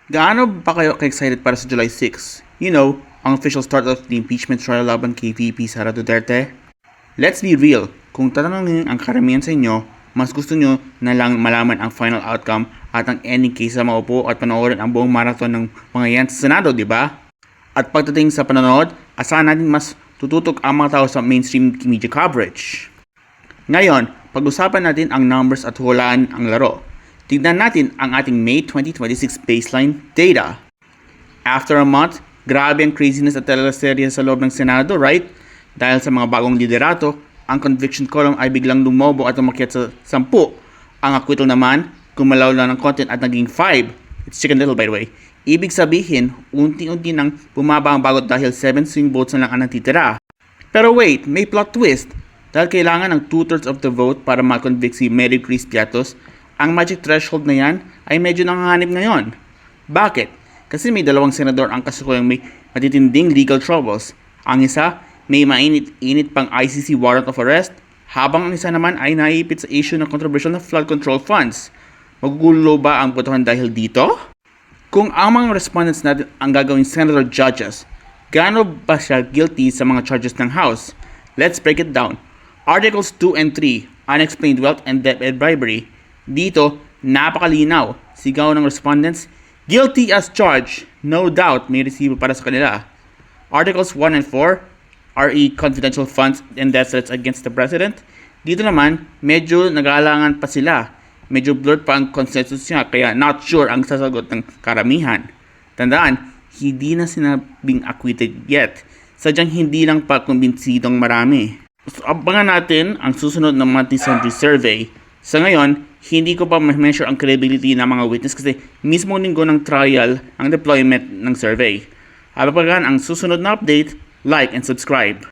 Gaano ba kayo ka-excited para sa July 6? You know, ang official start of the impeachment trial laban kay VP Sara Duterte? Let's be real, kung tatanungin ang karamihan sa inyo, mas gusto nyo na lang malaman ang final outcome at ang ending kaysa maupo at panoorin ang buong marathon ng mga yan sa Senado, di ba? At pagdating sa panonood, asahan natin mas tututok ang mga tao sa mainstream media coverage. Ngayon, pag-usapan natin ang numbers at hulaan ang laro. Tignan natin ang ating May 2026 baseline data. After a month, grabe ang craziness at teleserye sa loob ng Senado, right? Dahil sa mga bagong liderato, ang conviction column ay biglang lumobo at umakyat sa 10. Ang acquittal naman, gumalaw lang ng content at naging 5. It's Chicken Little by the way. Ibig sabihin, unti-unti nang bumaba ang bagot dahil 7 swing votes na lang ang natitira. Pero wait, may plot twist. Dahil kailangan ng 2/3 of the vote para ma-convict si Mary Chris Piatos, ang magic threshold na yan ay medyo nanganganib ngayon. Bakit? Kasi may dalawang senador ang kasukuyang may matitinding legal troubles. Ang isa, may mainit-init pang ICC warrant of arrest, habang ang isa naman ay naipit sa issue ng controversial na flood control funds. Magugulo ba ang botohan dahil dito? Kung ang mga respondents natin ang gagawing senator judges, gaano ba siya guilty sa mga charges ng House? Let's break it down. Articles 2 and 3, unexplained wealth and debt and bribery. Dito, napakalinaw. Sigaw ng respondents, guilty as charged. No doubt may resibo para sa kanila. Articles 1 and 4, RE confidential funds and death threats against the president. Dito naman, medyo nag-aalangan pa sila. Medyo blurred pa ang consensus niya, kaya not sure ang sasagot ng karamihan. Tandaan, hindi na sinabing acquitted yet. Sadyang hindi lang pa kumbinsidong marami. So, abangan natin ang susunod na monthly Sentry survey. Sa ngayon, hindi ko pa ma-measure ang credibility ng mga witness kasi mismo linggo ng trial ang deployment ng survey. Abapagan ang susunod na update, like and subscribe.